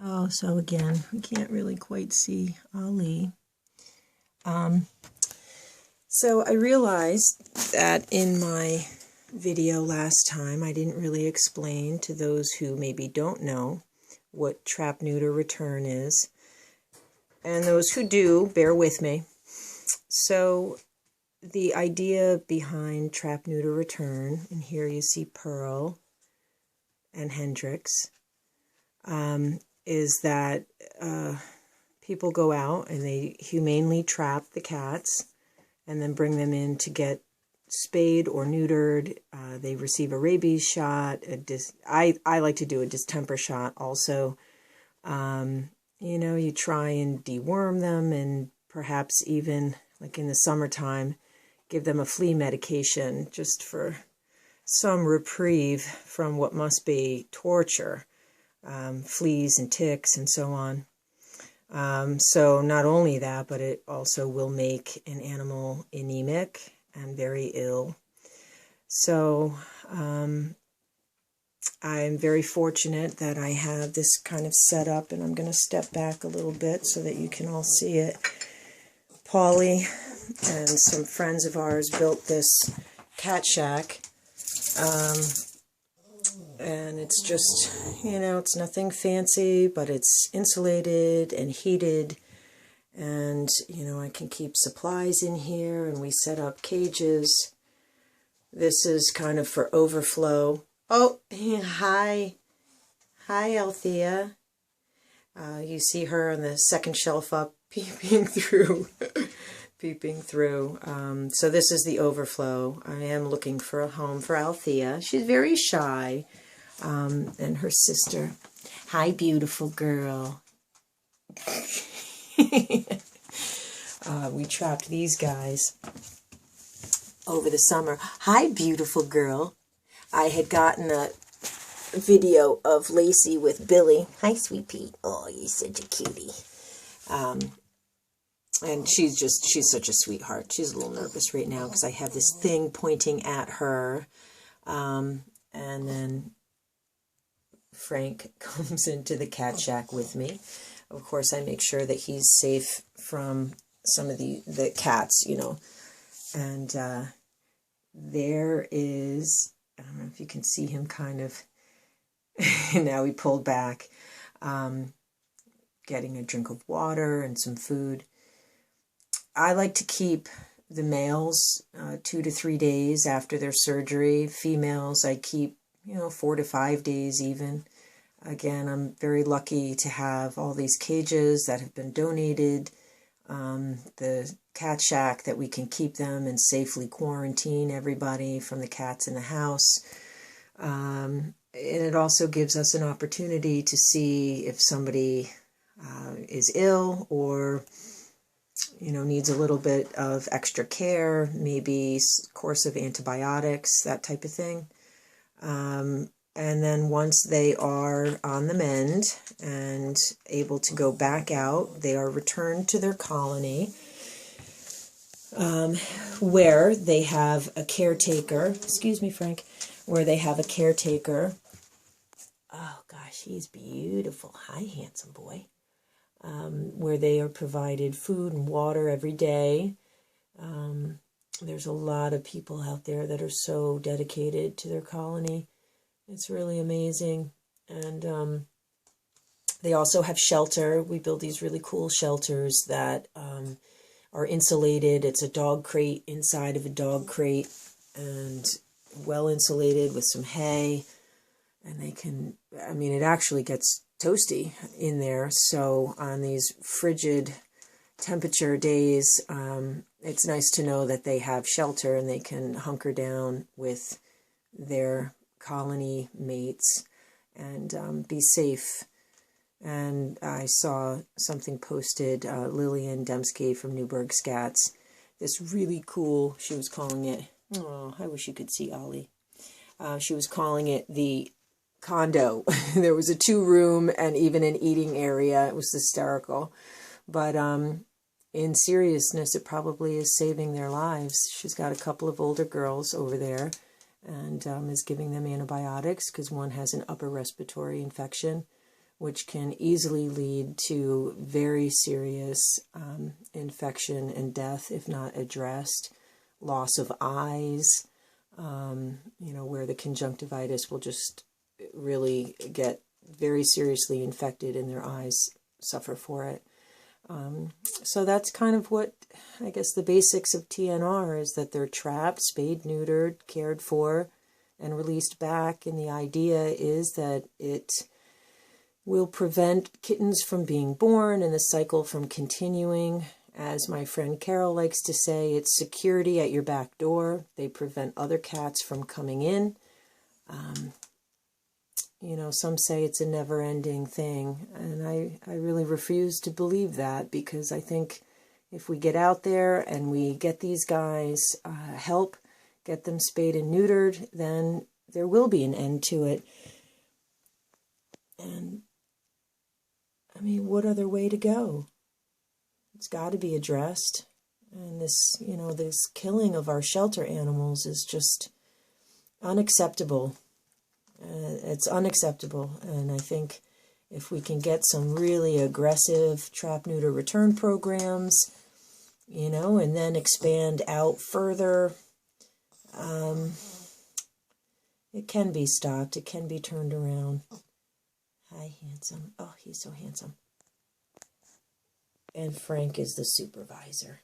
Oh, so again, we can't really quite see Ali. So I realized that in my video last time, I didn't really explain to those who maybe don't know what trap, neuter, return is. And those who do, bear with me. So the idea behind trap, neuter, return, and here you see Pearl and Hendrix, is that people go out and they humanely trap the cats and then bring them in to get spayed or neutered. They receive a rabies shot. I like to do a distemper shot also. You know, you try and deworm them and perhaps even, like in the summertime, give them a flea medication just for some reprieve from what must be torture, fleas and ticks and so on. So not only that, but it also will make an animal anemic and very ill. So I'm very fortunate that I have this kind of set up, and I'm going to step back a little bit so that you can all see it. Polly and some friends of ours built this cat shack. And it's just, you know, it's nothing fancy, but it's insulated and heated. And, you know, I can keep supplies in here, and we set up cages. This is kind of for overflow. Oh, hi. Hi, Althea. You see her on the second shelf up, peeping through. So this is the overflow. I am looking for a home for Althea. She's very shy. And her sister. Hi, beautiful girl. We trapped these guys over the summer. Hi, beautiful girl. I had gotten a video of Lacey with Billy. Hi, sweet Pete. Oh, you're such a cutie. And she's such a sweetheart. She's a little nervous right now because I have this thing pointing at her. And then Frank comes into the cat shack with me. Of course, I make sure that he's safe from some of the cats, you know. And there is, I don't know if you can see him kind of, now he pulled back, getting a drink of water and some food. I like to keep the males 2 to 3 days after their surgery. Females, I keep 4 to 5 days even. Again, I'm very lucky to have all these cages that have been donated, the cat shack that we can keep them and safely quarantine everybody from the cats in the house. And it also gives us an opportunity to see if somebody is ill or needs a little bit of extra care, maybe course of antibiotics, that type of thing. And then once they are on the mend and able to go back out, they are returned to their colony, where they have a caretaker. Excuse me, Frank. Where they have a caretaker. Oh, gosh, he's beautiful. Hi, handsome boy. Where they are provided food and water every day. There's a lot of people out there that are so dedicated to their colony. It's really amazing. And they also have shelter. We build these really cool shelters that are insulated. It's a dog crate inside of a dog crate and well insulated with some hay. And they can, it actually gets toasty in there. So on these frigid temperature days, it's nice to know that they have shelter and they can hunker down with their colony mates and be safe. And I saw something posted, Lillian Dembski from Newburgh Scats, this really cool, she was calling it, oh, I wish you could see Ollie. She was calling it the condo. There was a 2-room and even an eating area. It was hysterical. But in seriousness, it probably is saving their lives. She's got a couple of older girls over there and is giving them antibiotics because one has an upper respiratory infection. which can easily lead to very serious infection and death if not addressed. Loss of eyes, where the conjunctivitis will just really get very seriously infected and their eyes suffer for it. So that's kind of what, I guess, the basics of TNR is, that they're trapped, spayed, neutered, cared for, and released back. And the idea is that it will prevent kittens from being born and the cycle from continuing. As my friend Carol likes to say, it's security at your back door. They prevent other cats from coming in. Some say it's a never-ending thing, and I really refuse to believe that, because I think if we get out there and we get these guys help, get them spayed and neutered, then there will be an end to it. And, what other way to go? It's got to be addressed. And this, this killing of our shelter animals is just unacceptable. It's unacceptable, and I think if we can get some really aggressive trap, neuter, return programs, and then expand out further, it can be stopped. It can be turned around. Hi, handsome. Oh, he's so handsome. And Frank is the supervisor.